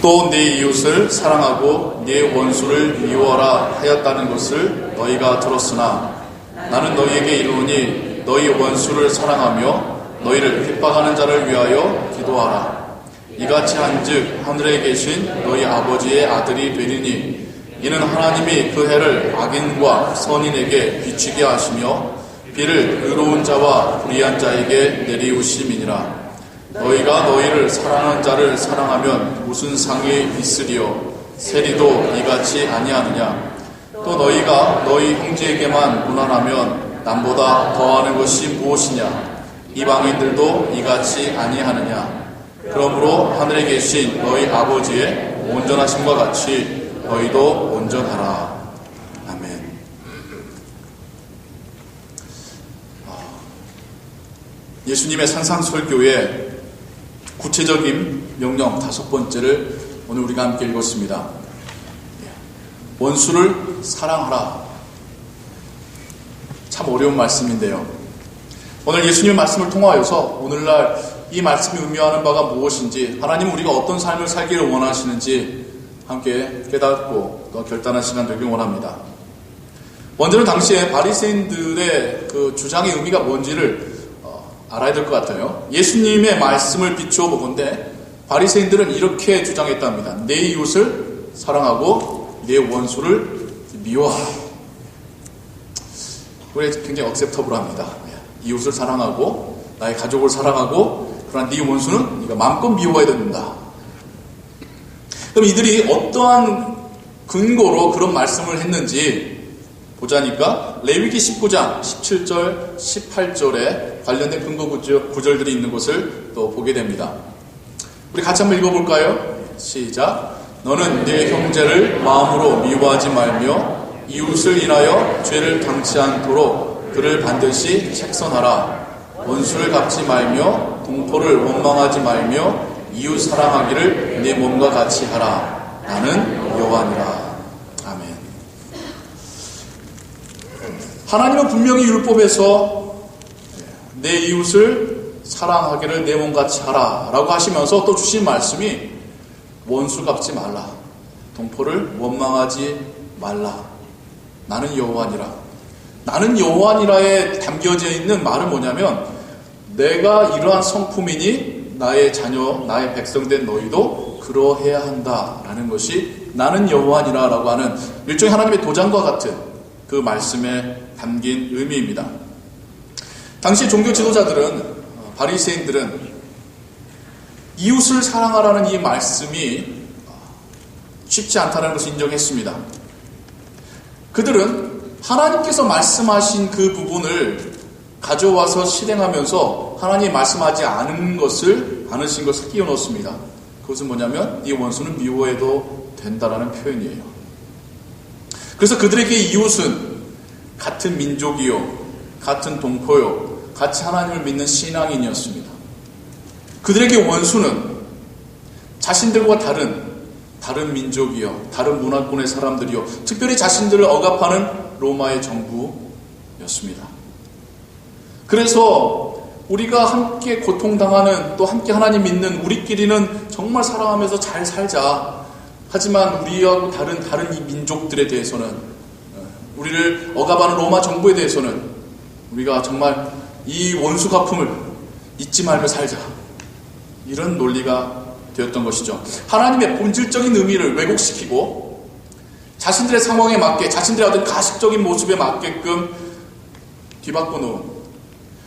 또 네 이웃을 사랑하고 네 원수를 미워하라 하였다는 것을 너희가 들었으나 나는 너희에게 이르노니 너희 원수를 사랑하며 너희를 핍박하는 자를 위하여 기도하라. 이같이 한즉 하늘에 계신 너희 아버지의 아들이 되리니 이는 하나님이 그 해를 악인과 선인에게 비추게 하시며 비를 의로운 자와 불의한 자에게 내리우심이니라. 너희가 너희를 사랑하는 자를 사랑하면 무슨 상이 있으리요? 세리도 이같이 아니하느냐? 또 너희가 너희 형제에게만 무난하면 남보다 더하는 것이 무엇이냐? 이방인들도 이같이 아니하느냐? 그러므로 하늘에 계신 너희 아버지의 온전하심과 같이 너희도 온전하라. 아멘. 예수님의 산상설교의 구체적인 명령 5번째를 오늘 우리가 함께 읽었습니다. 원수를 사랑하라. 참 어려운 말씀인데요. 오늘 예수님의 말씀을 통하여서 오늘날 이 말씀이 의미하는 바가 무엇인지, 하나님은 우리가 어떤 삶을 살기를 원하시는지 함께 깨닫고 또 결단한 시간 되길 원합니다. 먼저는 당시에 바리새인들의 그 주장의 의미가 뭔지를 알아야 될 것 같아요. 예수님의 말씀을 비추어 보건대 바리새인들은 이렇게 주장했답니다. 내 이웃을 사랑하고 내 원수를 미워하라. 우리 굉장히 억셉터블합니다. 이웃을 사랑하고 나의 가족을 사랑하고, 그러나 네 원수는 네가 마음껏 미워해야 된다. 그럼 이들이 어떠한 근거로 그런 말씀을 했는지 보자니까 레위기 19장 17절 18절에 관련된 근거 구절들이 있는 것을 또 보게 됩니다. 우리 같이 한번 읽어볼까요? 시작. 너는 네 형제를 마음으로 미워하지 말며 이웃을 인하여 죄를 당치 않도록 그를 반드시 책선하라. 원수를 갚지 말며 동포를 원망하지 말며 이웃 사랑하기를 내 몸과 같이 하라. 나는 여호와니라. 아멘. 하나님은 분명히 율법에서 내 이웃을 사랑하기를 내 몸같이 하라 라고 하시면서 또 주신 말씀이 원수 갚지 말라, 동포를 원망하지 말라, 나는 여호와니라. 나는 여호와니라에 담겨져 있는 말은 뭐냐면, 내가 이러한 성품이니 나의 자녀, 나의 백성된 너희도 그러해야 한다라는 것이 나는 여호와니라 라고 하는 일종의 하나님의 도장과 같은 그 말씀에 담긴 의미입니다. 당시 종교 지도자들은, 바리새인들은 이웃을 사랑하라는 이 말씀이 쉽지 않다는 것을 인정했습니다. 그들은 하나님께서 말씀하신 그 부분을 가져와서 실행하면서 하나님이 말씀하지 않으신 것을 끼워 넣었습니다. 그것은 뭐냐면 네 원수는 미워해도 된다라는 표현이에요. 그래서 그들에게 이웃은 같은 민족이요, 같은 동포요, 같이 하나님을 믿는 신앙인이었습니다. 그들에게 원수는 자신들과 다른 민족이요, 다른 문화권의 사람들이요, 특별히 자신들을 억압하는 로마의 정부였습니다. 그래서 우리가 함께 고통당하는, 또 함께 하나님 믿는 우리끼리는 정말 사랑하면서 잘 살자. 하지만 우리하고 다른 이 민족들에 대해서는, 우리를 억압하는 로마 정부에 대해서는 우리가 정말 이 원수 갚음을 잊지 말며 살자. 이런 논리가 되었던 것이죠. 하나님의 본질적인 의미를 왜곡시키고 자신들의 상황에 맞게, 자신들의 어떤 가식적인 모습에 맞게끔 뒤바꿔 놓은,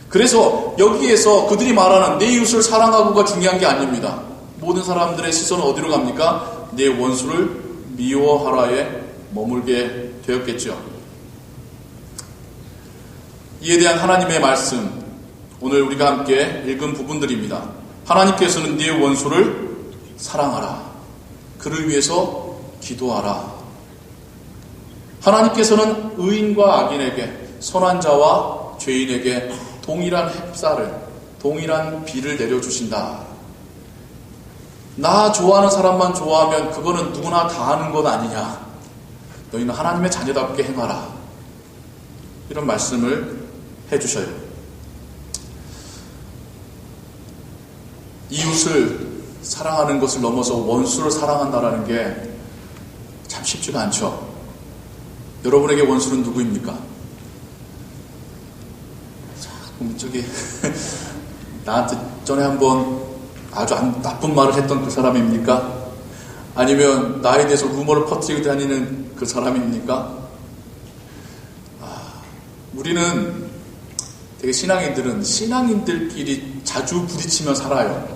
그래서 여기에서 그들이 말하는 내 이웃을 사랑하고가 중요한 게 아닙니다. 모든 사람들의 시선은 어디로 갑니까? 내 원수를 미워하라에 머물게 되었겠죠. 이에 대한 하나님의 말씀, 오늘 우리가 함께 읽은 부분들입니다. 하나님께서는 네 원수를 사랑하라. 그를 위해서 기도하라. 하나님께서는 의인과 악인에게, 선한 자와 죄인에게 동일한 햅쌀을, 동일한 비를 내려주신다. 나 좋아하는 사람만 좋아하면 그거는 누구나 다 하는 것 아니냐. 너희는 하나님의 자녀답게 행하라. 이런 말씀을 해주셔요. 이웃을 사랑하는 것을 넘어서 원수를 사랑한다라는 게 참 쉽지가 않죠. 여러분에게 원수는 누구입니까? 자, 그럼 저기 나한테 전에 한번 아주 나쁜 말을 했던 그 사람입니까? 아니면 나에 대해서 루머를 퍼뜨리고 다니는 그 사람입니까? 우리는 되게 신앙인들끼리 자주 부딪히며 살아요.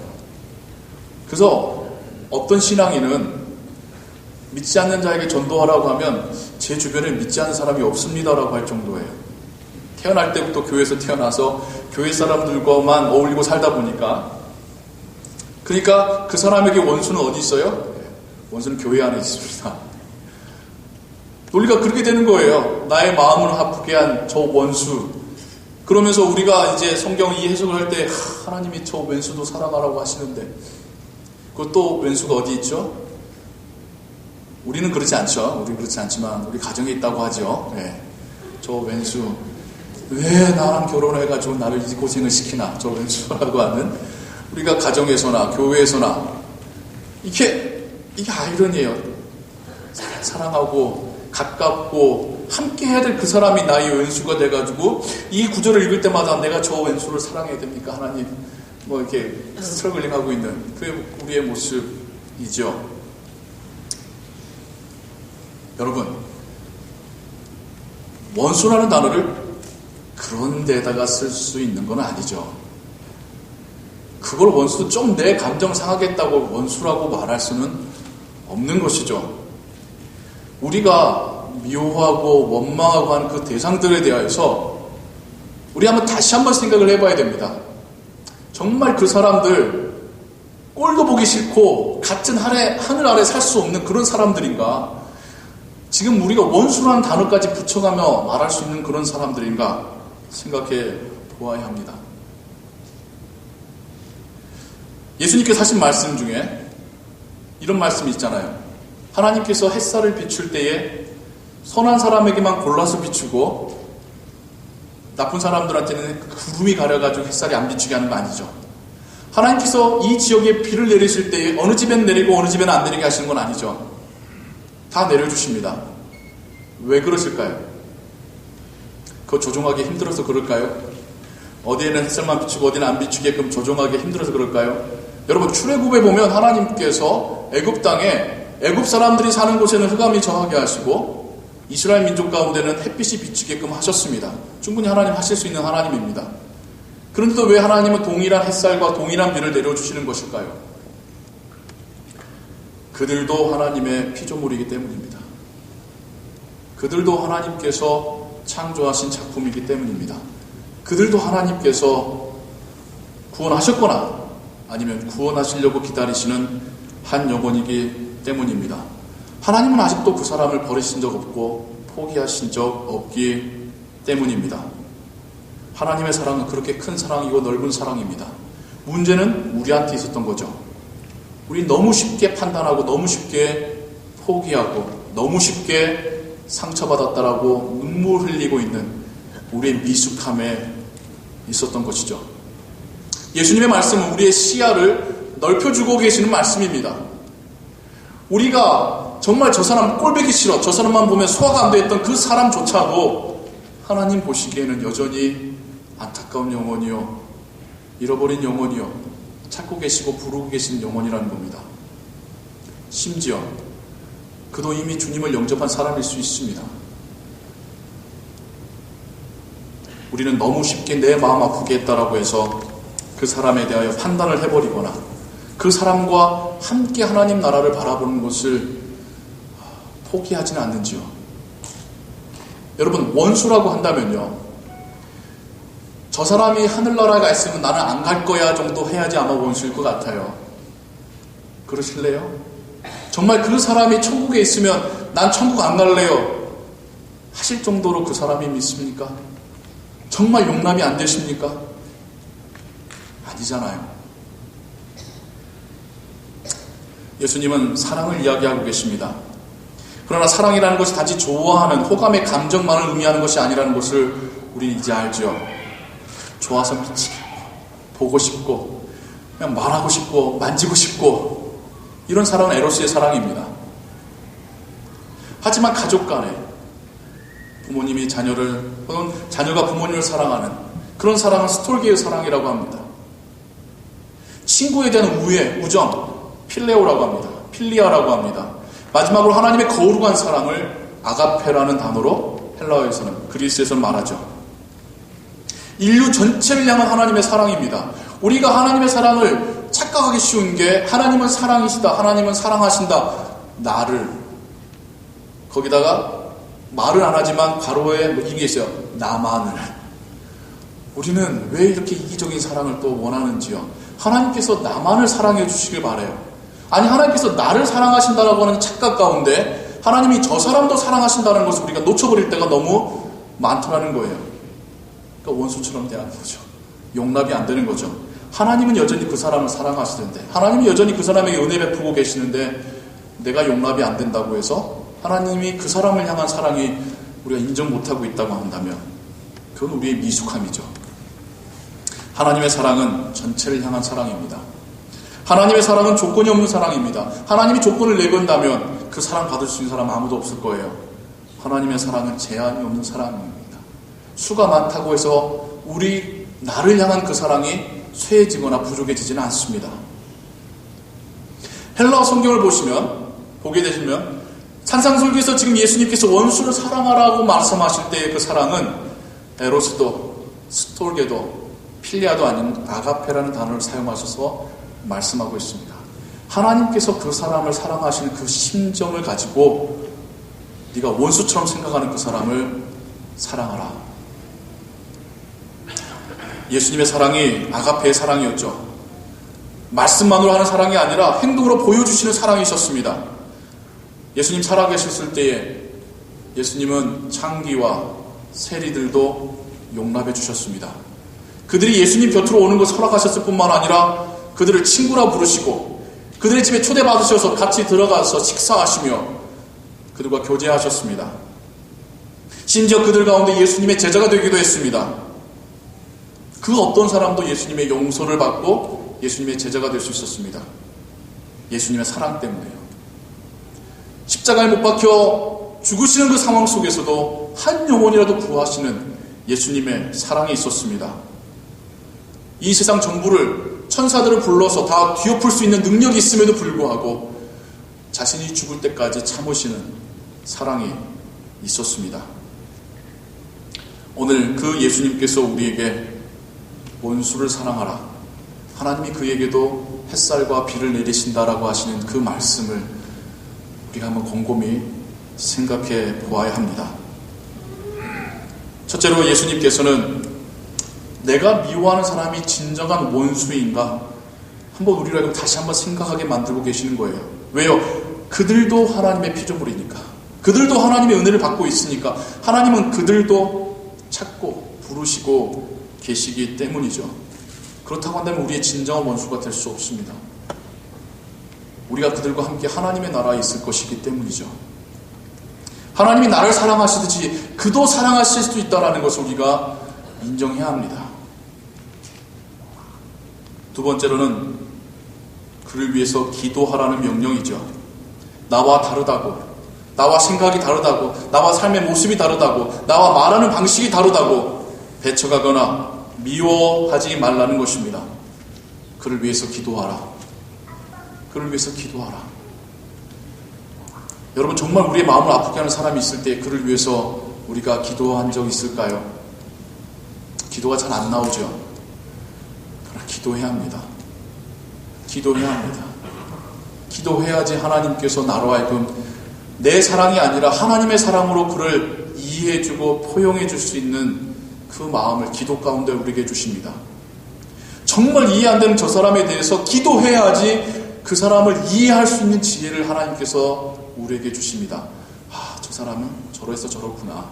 그래서 어떤 신앙인은 믿지 않는 자에게 전도하라고 하면 제 주변에 믿지 않는 사람이 없습니다라고 할 정도예요. 태어날 때부터 교회에서 태어나서 교회 사람들과만 어울리고 살다 보니까, 그러니까 그 사람에게 원수는 어디 있어요? 원수는 교회 안에 있습니다. 논리가 그렇게 되는 거예요. 나의 마음을 아프게 한 저 원수. 그러면서 우리가 이제 성경 이 해석을 할 때 하나님이 저 왼수도 사랑하라고 하시는데, 그것도 왼수가 어디 있죠? 우리는 그렇지 않죠. 우리는 그렇지 않지만 우리 가정에 있다고 하죠. 네. 저 왼수 왜 나랑 결혼해가지고 나를 이 고생을 시키나, 저 왼수라고 하는, 우리가 가정에서나 교회에서나 이게 아이러니예요. 사랑하고 가깝고 함께 해야 될 그 사람이 나의 왼수가 돼가지고 이 구절을 읽을 때마다 내가 저 왼수를 사랑해야 됩니까? 하나님, 뭐 이렇게 스트러글링 하고 있는 그게 우리의 모습이죠. 여러분, 원수라는 단어를 그런 데다가 쓸 수 있는 건 아니죠. 그걸 원수, 좀 내 감정 상하겠다고 원수라고 말할 수는 없는 것이죠. 우리가 미워하고 원망하고 하는 그 대상들에 대해서 우리 다시 한번 생각을 해봐야 됩니다. 정말 그 사람들 꼴도 보기 싫고 같은 하늘 아래 살 수 없는 그런 사람들인가? 지금 우리가 원수라는 단어까지 붙여가며 말할 수 있는 그런 사람들인가 생각해 보아야 합니다. 예수님께서 하신 말씀 중에 이런 말씀이 있잖아요. 하나님께서 햇살을 비출 때에 선한 사람에게만 골라서 비추고 나쁜 사람들한테는 구름이 가려가지고 햇살이 안 비추게 하는 거 아니죠. 하나님께서 이 지역에 비를 내리실 때에 어느 집엔 내리고 어느 집에는 안 내리게 하시는 건 아니죠. 다 내려주십니다. 왜 그러실까요? 그거 조종하기 힘들어서 그럴까요? 어디에는 햇살만 비추고 어디는 안 비추게끔 조종하기 힘들어서 그럴까요? 여러분, 출애굽에 보면 하나님께서 애굽 땅에 애굽 사람들이 사는 곳에는 흑암이 정하게 하시고 이스라엘 민족 가운데는 햇빛이 비추게끔 하셨습니다. 충분히 하나님 하실 수 있는 하나님입니다. 그런데도 왜 하나님은 동일한 햇살과 동일한 비를 내려주시는 것일까요? 그들도 하나님의 피조물이기 때문입니다. 그들도 하나님께서 창조하신 작품이기 때문입니다. 그들도 하나님께서 구원하셨거나 아니면 구원하시려고 기다리시는 한 영혼이기 때문입니다. 하나님은 아직도 그 사람을 버리신 적 없고 포기하신 적 없기 때문입니다. 하나님의 사랑은 그렇게 큰 사랑이고 넓은 사랑입니다. 문제는 우리한테 있었던 거죠. 우리 너무 쉽게 판단하고 너무 쉽게 포기하고 너무 쉽게 상처받았다라고 눈물 흘리고 있는 우리의 미숙함에 있었던 것이죠. 예수님의 말씀은 우리의 시야를 넓혀주고 계시는 말씀입니다. 우리가 정말 저 사람 꼴보기 싫어, 저 사람만 보면 소화가 안 됐던 그 사람조차도 하나님 보시기에는 여전히 안타까운 영혼이요, 잃어버린 영혼이요, 찾고 계시고 부르고 계시는 영혼이라는 겁니다. 심지어 그도 이미 주님을 영접한 사람일 수 있습니다. 우리는 너무 쉽게 내 마음 아프게 했다라고 해서 그 사람에 대하여 판단을 해버리거나 그 사람과 함께 하나님 나라를 바라보는 것을 포기하지는 않는지요. 여러분, 원수라고 한다면요, 저 사람이 하늘나라에 가 있으면 나는 안 갈 거야 정도 해야지 아마 원수일 것 같아요. 그러실래요? 정말 그 사람이 천국에 있으면 난 천국 안 갈래요 하실 정도로 그 사람이 믿습니까? 정말 용납이 안 되십니까? 아니잖아요. 예수님은 사랑을 이야기하고 계십니다. 그러나 사랑이라는 것이 단지 좋아하는 호감의 감정만을 의미하는 것이 아니라는 것을 우리는 이제 알죠. 좋아서 미치겠고 보고 싶고 그냥 말하고 싶고 만지고 싶고 이런 사랑은 에로스의 사랑입니다. 하지만 가족 간에 부모님이 자녀를 또는 자녀가 부모님을 사랑하는 그런 사랑은 스톨게의 사랑이라고 합니다. 친구에 대한 우정, 필레오라고 합니다. 필리아라고 합니다. 마지막으로 하나님의 거룩한 사랑을 아가페라는 단어로 헬라어에서는 그리스에서는 말하죠. 인류 전체를 향한 하나님의 사랑입니다. 우리가 하나님의 사랑을 착각하기 쉬운 게 하나님은 사랑이시다, 하나님은 사랑하신다, 나를 거기다가 말은 안 하지만 괄호에 이게 있어요. 나만을. 우리는 왜 이렇게 이기적인 사랑을 또 원하는지요? 하나님께서 나만을 사랑해 주시길 바라요. 아니 하나님께서 나를 사랑하신다라고 하는 착각 가운데 하나님이 저 사람도 사랑하신다는 것을 우리가 놓쳐버릴 때가 너무 많더라는 거예요. 그러니까 원수처럼 대하는 거죠. 용납이 안 되는 거죠. 하나님은 여전히 그 사람을 사랑하시는데 하나님이 여전히 그 사람에게 은혜 베푸고 계시는데 내가 용납이 안 된다고 해서 하나님이 그 사람을 향한 사랑이 우리가 인정 못하고 있다고 한다면 그건 우리의 미숙함이죠. 하나님의 사랑은 전체를 향한 사랑입니다. 하나님의 사랑은 조건이 없는 사랑입니다. 하나님이 조건을 내건다면 그 사랑 받을 수 있는 사람 아무도 없을 거예요. 하나님의 사랑은 제한이 없는 사랑입니다. 수가 많다고 해서 나를 향한 그 사랑이 쇠해지거나 부족해지지는 않습니다. 헬라어 성경을 보게 되시면 산상설교에서 지금 예수님께서 원수를 사랑하라고 말씀하실 때의 그 사랑은 에로스도 스톨게도 필리아도 아닌 아가페라는 단어를 사용하셔서 말씀하고 있습니다. 하나님께서 그 사람을 사랑하시는 그 심정을 가지고 네가 원수처럼 생각하는 그 사람을 사랑하라. 예수님의 사랑이 아가페의 사랑이었죠. 말씀만으로 하는 사랑이 아니라 행동으로 보여주시는 사랑이셨습니다. 예수님 살아계셨을 때에 예수님은 창기와 세리들도 용납해 주셨습니다. 그들이 예수님 곁으로 오는 것을 허락하셨을 뿐만 아니라 그들을 친구라 부르시고 그들의 집에 초대받으셔서 같이 들어가서 식사하시며 그들과 교제하셨습니다. 심지어 그들 가운데 예수님의 제자가 되기도 했습니다. 그 어떤 사람도 예수님의 용서를 받고 예수님의 제자가 될 수 있었습니다. 예수님의 사랑 때문에요. 십자가에 못 박혀 죽으시는 그 상황 속에서도 한 영혼이라도 구하시는 예수님의 사랑이 있었습니다. 이 세상 전부를 천사들을 불러서 다 뒤엎을 수 있는 능력이 있음에도 불구하고 자신이 죽을 때까지 참으시는 사랑이 있었습니다. 오늘 그 예수님께서 우리에게 원수를 사랑하라. 하나님이 그에게도 햇살과 비를 내리신다라고 하시는 그 말씀을 우리가 한번 곰곰이 생각해 보아야 합니다. 첫째로 예수님께서는 내가 미워하는 사람이 진정한 원수인가 한번 우리를 다시 한번 생각하게 만들고 계시는 거예요. 왜요? 그들도 하나님의 피조물이니까, 그들도 하나님의 은혜를 받고 있으니까 하나님은 그들도 찾고 부르시고 계시기 때문이죠. 그렇다고 한다면 우리의 진정한 원수가 될 수 없습니다. 우리가 그들과 함께 하나님의 나라에 있을 것이기 때문이죠. 하나님이 나를 사랑하시듯이 그도 사랑하실 수 있다는 것을 우리가 인정해야 합니다. 두 번째로는 그를 위해서 기도하라는 명령이죠. 나와 다르다고, 나와 생각이 다르다고, 나와 삶의 모습이 다르다고, 나와 말하는 방식이 다르다고 배척하거나 미워하지 말라는 것입니다. 그를 위해서 기도하라. 그를 위해서 기도하라. 여러분, 정말 우리의 마음을 아프게 하는 사람이 있을 때 그를 위해서 우리가 기도한 적 있을까요? 기도가 잘 안 나오죠. 그러나 기도해야 합니다. 기도해야 합니다. 기도해야지 하나님께서 나로 하여금 내 사랑이 아니라 하나님의 사랑으로 그를 이해해주고 포용해줄 수 있는 그 마음을 기도 가운데 우리에게 주십니다. 정말 이해 안 되는 저 사람에 대해서 기도해야지 그 사람을 이해할 수 있는 지혜를 하나님께서 우리에게 주십니다. 저 사람은 저래서 저렇구나.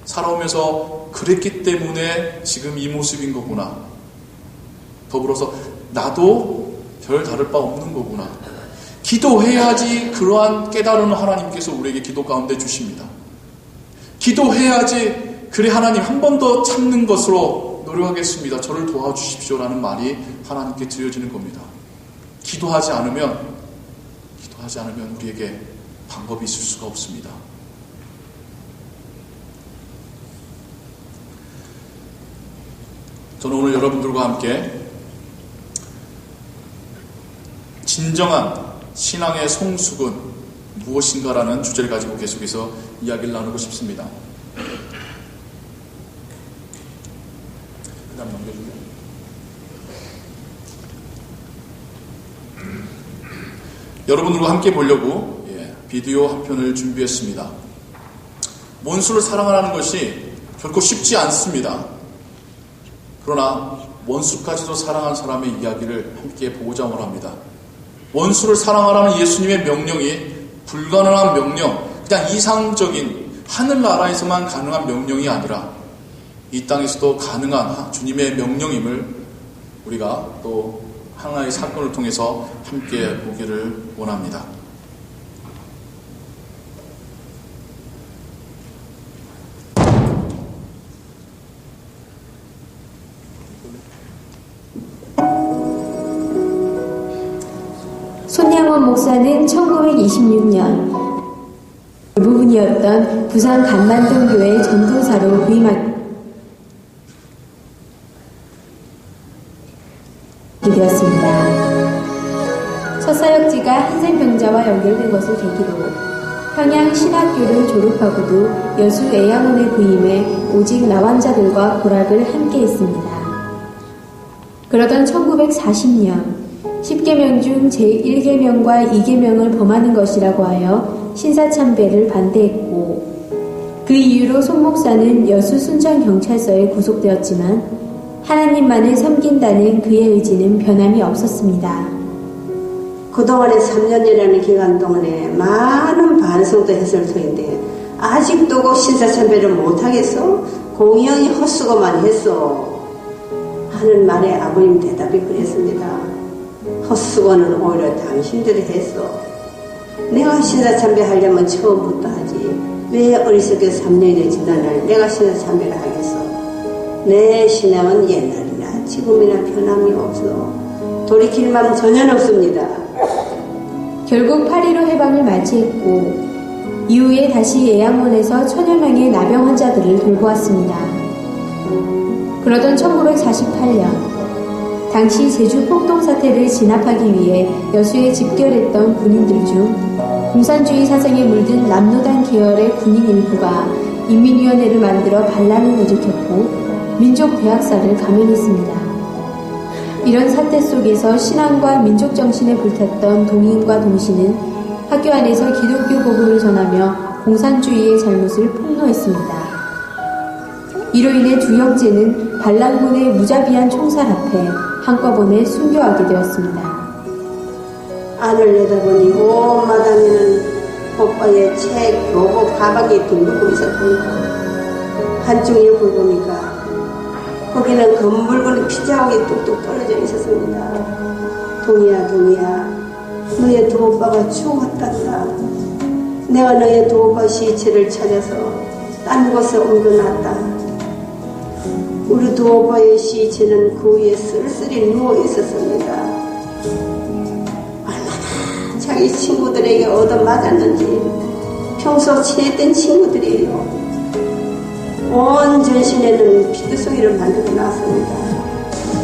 살아오면서 그랬기 때문에 지금 이 모습인 거구나. 더불어서 나도 별 다를 바 없는 거구나. 기도해야지 그러한 깨달음을 하나님께서 우리에게 기도 가운데 주십니다. 기도해야지 그래 하나님 한 번 더 참는 것으로 노력하겠습니다. 저를 도와주십시오라는 말이 하나님께 드려지는 겁니다. 기도하지 않으면 우리에게 방법이 있을 수가 없습니다. 저는 오늘 여러분들과 함께 진정한 신앙의 성숙은 무엇인가라는 주제를 가지고 계속해서 이야기를 나누고 싶습니다. 그 다음 넘겨주세요. 여러분들과 함께 보려고 비디오 한 편을 준비했습니다. 원수를 사랑하라는 것이 결코 쉽지 않습니다. 그러나 원수까지도 사랑한 사람의 이야기를 함께 보고자 원합니다. 원수를 사랑하라는 예수님의 명령이 불가능한 명령, 그냥 이상적인 하늘나라에서만 가능한 명령이 아니라 이 땅에서도 가능한 주님의 명령임을 우리가 또 하나의 사건을 통해서 함께 보기를 원합니다. 손양원 목사는 1926년 부분이었던 부산 감만동교회 전도사로 부임하게 되었습니다. 첫사역지가 한센병자와 연결된 것을 계기로 평양 신학교를 졸업하고도 여수 애양원에 부임해 오직 나환자들과 고락을 함께 했습니다. 그러던 1940년 10계명 중 제1계명과 2계명을 범하는 것이라고 하여 신사참배를 반대했고 그 이유로 손 목사는 여수 순천경찰서에 구속되었지만 하나님만을 섬긴다는 그의 의지는 변함이 없었습니다. 그동안에 3년이라는 기간 동안에 많은 반성도 했을 터인데 아직도 그 신사참배를 못하겠어? 공연히 헛수고만 했어 하는 말에 아버님 대답이 그랬습니다. 헛수고는 오히려 당신들이 했어. 내가 신사참배 하려면 처음부터 하지. 왜 어리석게 3년이 지나날 내가 신사참배를 하겠어. 내 신앙은 옛날이나 지금이나 변함이 없어. 돌이킬 마음 전혀 없습니다. 결국 8.15 해방을 맞이했고 이후에 다시 애양원에서 천여 명의 나병 환자들을 돌보았습니다. 그러던 1948년 당시 제주 폭동 사태를 진압하기 위해 여수에 집결했던 군인들 중 공산주의 사상에 물든 남노당 계열의 군인 일부가 인민위원회를 만들어 반란을 일으켰고 민족대학살을 감행했습니다. 이런 사태 속에서 신앙과 민족정신에 불탔던 동인과 동시는 학교 안에서 기독교 복음을 전하며 공산주의의 잘못을 폭로했습니다. 이로 인해 두 형제는 반란군의 무자비한 총살 앞에 한꺼번에 순교하게 되었습니다. 안을 내다보니 온 마당에는 오빠의 책, 교복, 가방이 둥글고 있었습니다. 한쪽 옆을 보니까 거기는 검붉은 피자옥이 뚝뚝 떨어져 있었습니다. 동이야, 동이야, 너의 두 오빠가 죽었단다. 내가 너의 두 오빠 시체를 찾아서 딴 곳에 옮겨놨다. 우리 두 오빠의 시체는 그 위에 쓸쓸히 누워 있었습니다. 얼마나 자기 친구들에게 얻어맞았는지 평소 친했던 친구들이에요. 온 전신에는 피투성이를 만들어 놨습니다.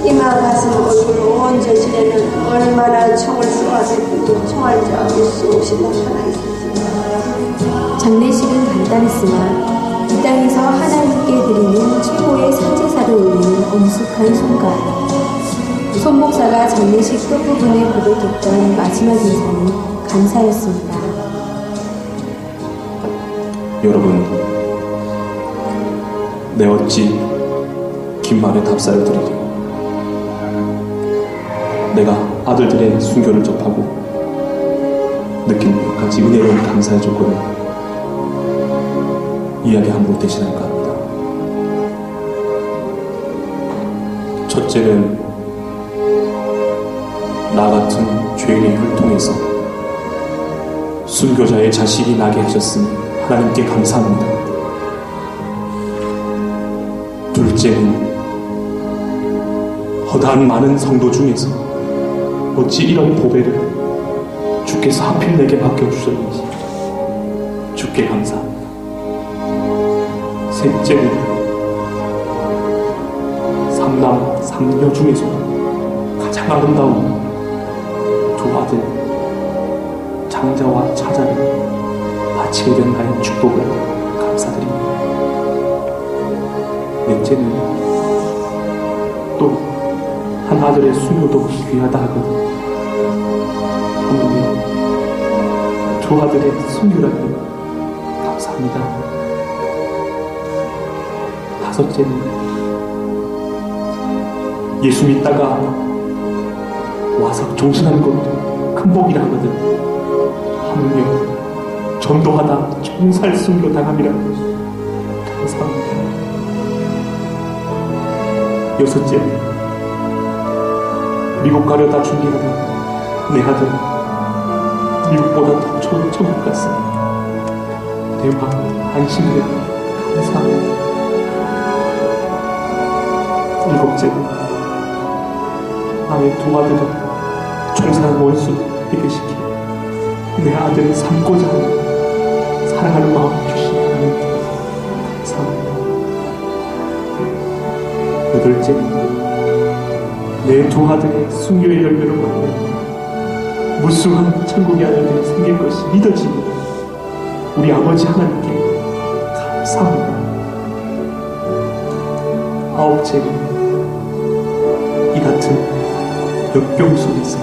이마, 가슴, 얼굴, 온 전신에는 얼마나 총을 쏘았을지 총알자국이 수없이 나타나 있었습니다. 장례식은 간단했으나 이 땅에서 하나님께 드리는 최고의 산제사를 올리는 엄숙한 순간, 손 목사가 장례식 끝부분에 고백했던 마지막 인사는 감사였습니다. 여러분, 내 어찌 긴 말에 답사를 드리리. 내가 아들들의 순교를 접하고 느낀 몇 가지 은혜로운 감사의 조건을 이야기 함으로 대신할까 합니다. 첫째는 나 같은 죄인의 혈통에서 순교자의 자식이 나게 하셨으니 하나님께 감사합니다. 둘째는 허다한 많은 성도 중에서 어찌 이런 보배를 주께서 하필 내게 맡겨주셨는지 주께 감사합니다. 셋째는 삼남 삼녀 중에서 가장 아름다운 두 아들 장자와 차자를 바치게 된 나의 축복을 감사드립니다. 넷째는 또 한 아들의 수요도 귀하다 하거든 하나님 두 아들의 순교라니 감사합니다. 다섯째는 예수 믿다가 와서 종신하는 것도 큰 복이라 하거든 하나님 전도하다 총살 순교 당함이라 감사합니다. 여섯째 미국 가려다 준비하다 내 아들 미국보다 더 좋은 천국 갔습니다. 대박 안심되고 감사합니다. 일곱째 나의 두 아들을 총사한 원수 해결시키 내 아들을 삼고자 하는 사랑하는 마음 주시니 하나님 감사합니다. 여덟째 내 두 아들의 순교의 열매로 말미암아 무수한 천국의 아들들이 생길 것이 믿어지니 우리 아버지 하나님께 감사합니다. 아홉째는 이 같은 역경 속에서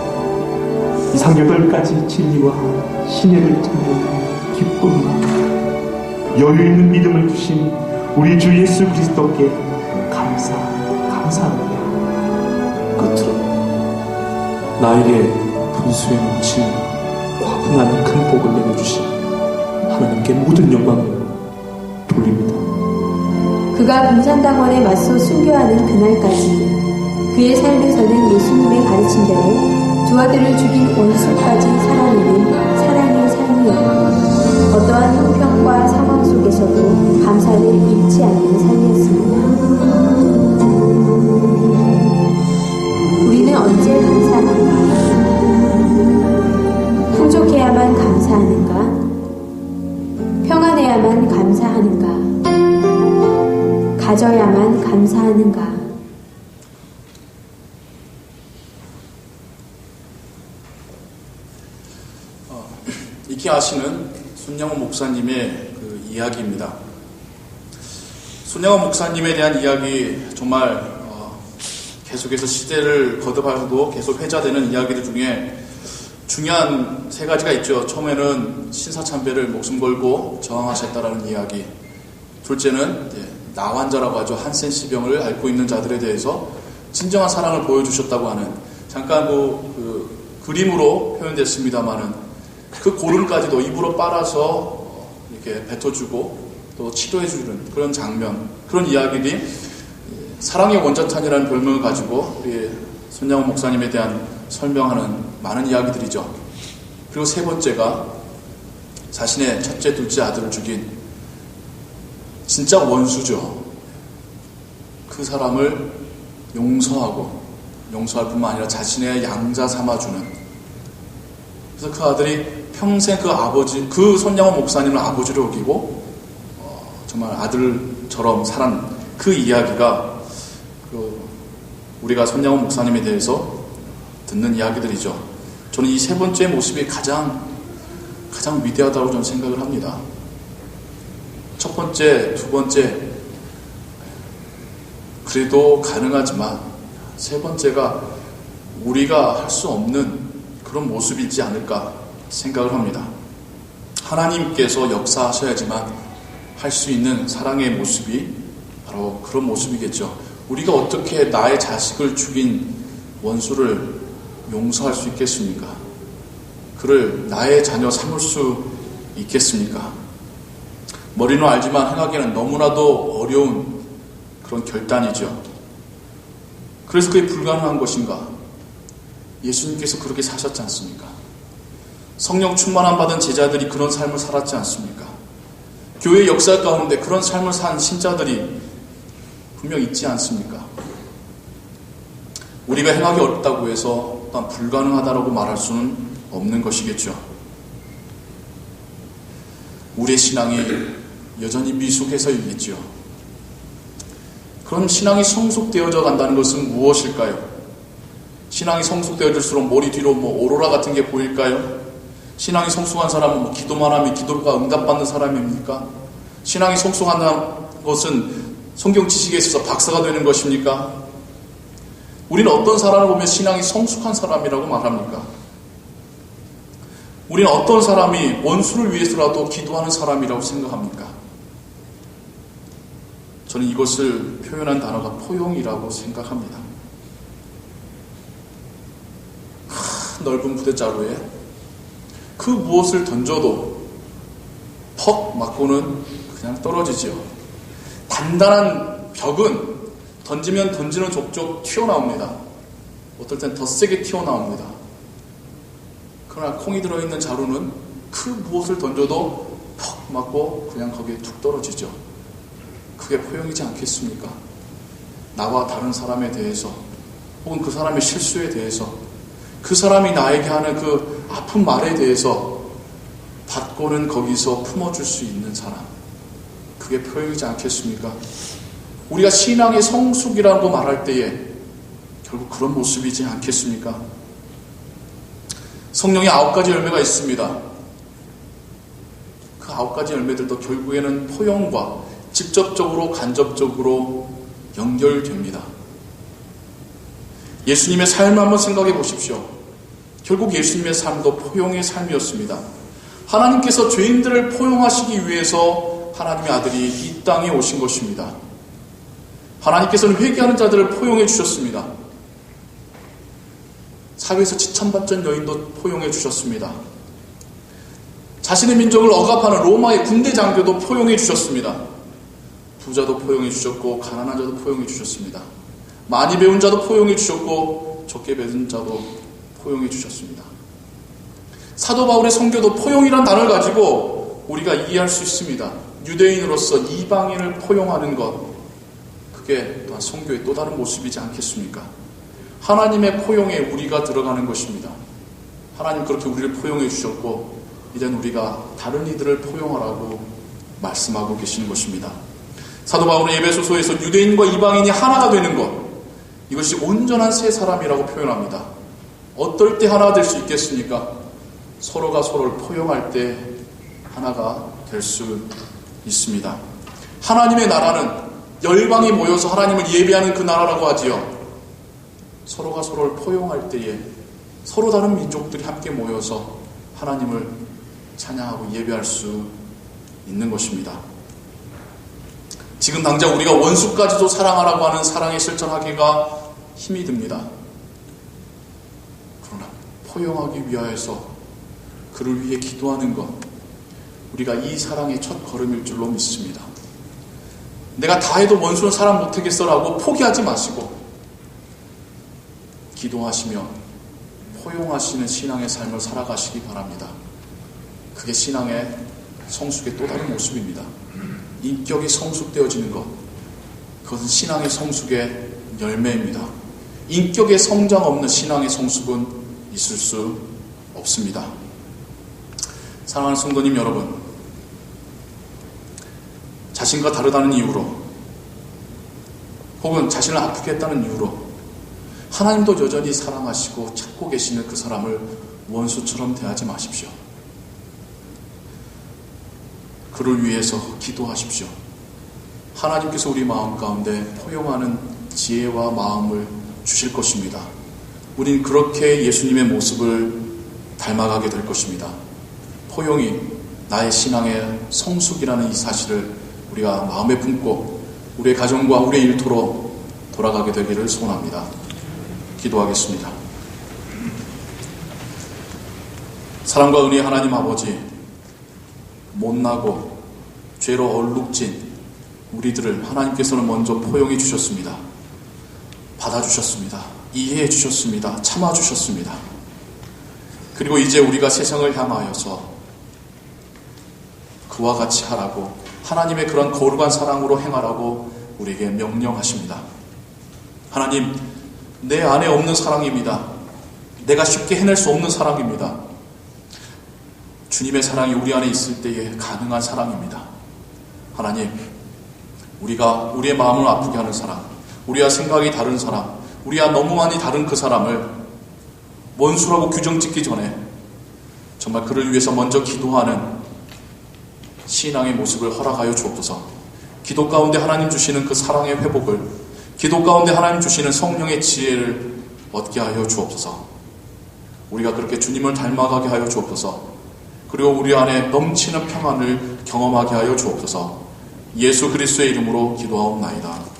이상 8가지 진리와 신뢰를 찾는 기쁨과 여유 있는 믿음을 주신 우리 주 예수 그리스도께 감사합니다. 끝으로 나에게 분수에 묻힌 과분한 큰 복을 내려주신 하나님께 모든 영광을 돌립니다. 그가 공산당원에 맞서 순교하는 그날까지 그의 삶에서는 예수님의 가르침대로 두 아들을 죽인 원수까지 사랑하는 사랑의 삶이었고 어떠한 형편과 상황 속에서도 감사를 잃지 않는 삶이었습니다. 우리는 언제 감사하는가? 풍족해야만 감사하는가? 평안해야만 감사하는가? 가져야만 감사하는가? 익히 아시는 손영원 목사님의 그 이야기입니다. 손영원 목사님에 대한 이야기 정말 계속해서 시대를 거듭하고 계속 회자되는 이야기들 중에 중요한 3가지가 있죠. 처음에는 신사참배를 목숨 걸고 저항하셨다라는 이야기. 둘째는 나환자라고 하죠. 한센시병을 앓고 있는 자들에 대해서 진정한 사랑을 보여주셨다고 하는, 잠깐 그 그림으로 표현됐습니다마는 그 고름까지도 입으로 빨아서 이렇게 뱉어주고 또 치료해주는 그런 장면, 그런 이야기들이 사랑의 원자탄이라는 별명을 가지고 우리 손양원 목사님에 대한 설명하는 많은 이야기들이죠. 그리고 3번째가 자신의 첫째, 둘째 아들을 죽인 진짜 원수죠. 그 사람을 용서할 뿐만 아니라 자신의 양자 삼아주는. 그래서 그 아들이 평생 그 손양원 목사님을 아버지로 여기고 정말 아들처럼 살았는 그 이야기가 우리가 손양원 목사님에 대해서 듣는 이야기들이죠. 저는 이 3번째 모습이 가장 위대하다고 저는 생각을 합니다. 첫 번째, 두 번째 그래도 가능하지만 3번째가 우리가 할 수 없는 그런 모습이지 않을까 생각을 합니다. 하나님께서 역사하셔야지만 할 수 있는 사랑의 모습이 바로 그런 모습이겠죠. 우리가 어떻게 나의 자식을 죽인 원수를 용서할 수 있겠습니까? 그를 나의 자녀 삼을 수 있겠습니까? 머리는 알지만 행하기는 너무나도 어려운 그런 결단이죠. 그래서 그게 불가능한 것인가? 예수님께서 그렇게 사셨지 않습니까? 성령 충만함 받은 제자들이 그런 삶을 살았지 않습니까? 교회 역사 가운데 그런 삶을 산 신자들이 분명 있지 않습니까? 우리가 행하기 어렵다고 해서 또한 불가능하다고 말할 수는 없는 것이겠죠. 우리의 신앙이 여전히 미숙해서 있겠죠. 그럼 신앙이 성숙되어져 간다는 것은 무엇일까요? 신앙이 성숙되어질수록 머리 뒤로 오로라 같은 게 보일까요? 신앙이 성숙한 사람은 기도만 하면 기도가 응답받는 사람입니까? 신앙이 성숙한다는 것은 성경 지식에 있어서 박사가 되는 것입니까? 우리는 어떤 사람을 보면 신앙이 성숙한 사람이라고 말합니까? 우리는 어떤 사람이 원수를 위해서라도 기도하는 사람이라고 생각합니까? 저는 이것을 표현한 단어가 포용이라고 생각합니다. 넓은 부대자루에 그 무엇을 던져도 퍽 맞고는 그냥 떨어지지요. 단단한 벽은 던지면 던지는 족족 튀어나옵니다. 어떨 땐 더 세게 튀어나옵니다. 그러나 콩이 들어있는 자루는 그 무엇을 던져도 퍽 맞고 그냥 거기에 툭 떨어지죠. 그게 포용이지 않겠습니까? 나와 다른 사람에 대해서 혹은 그 사람의 실수에 대해서 그 사람이 나에게 하는 그 아픈 말에 대해서 받고는 거기서 품어줄 수 있는 사람, 그게 포용이지 않겠습니까? 우리가 신앙의 성숙이라고 말할 때에 결국 그런 모습이지 않겠습니까? 성령의 9가지 열매가 있습니다. 그 9가지 열매들도 결국에는 포용과 직접적으로 간접적으로 연결됩니다. 예수님의 삶을 한번 생각해 보십시오. 결국 예수님의 삶도 포용의 삶이었습니다. 하나님께서 죄인들을 포용하시기 위해서 하나님의 아들이 이 땅에 오신 것입니다. 하나님께서는 회개하는 자들을 포용해 주셨습니다. 사회에서 지천받던 여인도 포용해 주셨습니다. 자신의 민족을 억압하는 로마의 군대 장교도 포용해 주셨습니다. 부자도 포용해 주셨고 가난한 자도 포용해 주셨습니다. 많이 배운 자도 포용해 주셨고 적게 배운 자도 포용해 주셨습니다. 사도 바울의 선교도 포용이란 단어를 가지고 우리가 이해할 수 있습니다. 유대인으로서 이방인을 포용하는 것, 그게 또한 선교의 또 다른 모습이지 않겠습니까? 하나님의 포용에 우리가 들어가는 것입니다. 하나님 그렇게 우리를 포용해 주셨고 이제는 우리가 다른 이들을 포용하라고 말씀하고 계시는 것입니다. 사도 바울은 에베소서에서 유대인과 이방인이 하나가 되는 것, 이것이 온전한 새 사람이라고 표현합니다. 어떨 때 하나가 될 수 있겠습니까? 서로가 서로를 포용할 때 하나가 될 수 있습니다. 하나님의 나라는 열방이 모여서 하나님을 예배하는 그 나라라고 하지요. 서로가 서로를 포용할 때에 서로 다른 민족들이 함께 모여서 하나님을 찬양하고 예배할 수 있는 것입니다. 지금 당장 우리가 원수까지도 사랑하라고 하는 사랑의 실천하기가 힘이 듭니다. 그러나 포용하기 위하여서 그를 위해 기도하는 것, 우리가 이 사랑의 첫 걸음일 줄로 믿습니다. 내가 다 해도 원수는 사랑 못하겠어라고 포기하지 마시고 기도하시며 포용하시는 신앙의 삶을 살아가시기 바랍니다. 그게 신앙의 성숙의 또 다른 모습입니다. 인격이 성숙되어지는 것, 그것은 신앙의 성숙의 열매입니다. 인격의 성장 없는 신앙의 성숙은 있을 수 없습니다. 사랑하는 성도님 여러분, 자신과 다르다는 이유로 혹은 자신을 아프게 했다는 이유로 하나님도 여전히 사랑하시고 찾고 계시는 그 사람을 원수처럼 대하지 마십시오. 그를 위해서 기도하십시오. 하나님께서 우리 마음 가운데 포용하는 지혜와 마음을 주실 것입니다. 우린 그렇게 예수님의 모습을 닮아가게 될 것입니다. 포용이 나의 신앙의 성숙이라는 이 사실을 우리가 마음에 품고 우리의 가정과 우리의 일터로 돌아가게 되기를 소원합니다. 기도하겠습니다. 사랑과 은혜의 하나님 아버지, 못나고 죄로 얼룩진 우리들을 하나님께서는 먼저 포용해 주셨습니다. 받아주셨습니다. 이해해 주셨습니다. 참아주셨습니다. 그리고 이제 우리가 세상을 향하여서 그와 같이 하라고, 하나님의 그런 거룩한 사랑으로 행하라고 우리에게 명령하십니다. 하나님, 내 안에 없는 사랑입니다. 내가 쉽게 해낼 수 없는 사랑입니다. 주님의 사랑이 우리 안에 있을 때에 가능한 사랑입니다. 하나님, 우리가 우리의 마음을 아프게 하는 사람, 우리와 생각이 다른 사람, 우리와 너무 많이 다른 그 사람을 원수라고 규정 짓기 전에 정말 그를 위해서 먼저 기도하는 신앙의 모습을 허락하여 주옵소서. 기도 가운데 하나님 주시는 그 사랑의 회복을, 기도 가운데 하나님 주시는 성령의 지혜를 얻게 하여 주옵소서. 우리가 그렇게 주님을 닮아가게 하여 주옵소서. 그리고 우리 안에 넘치는 평안을 경험하게 하여 주옵소서. 예수 그리스도의 이름으로 기도하옵나이다.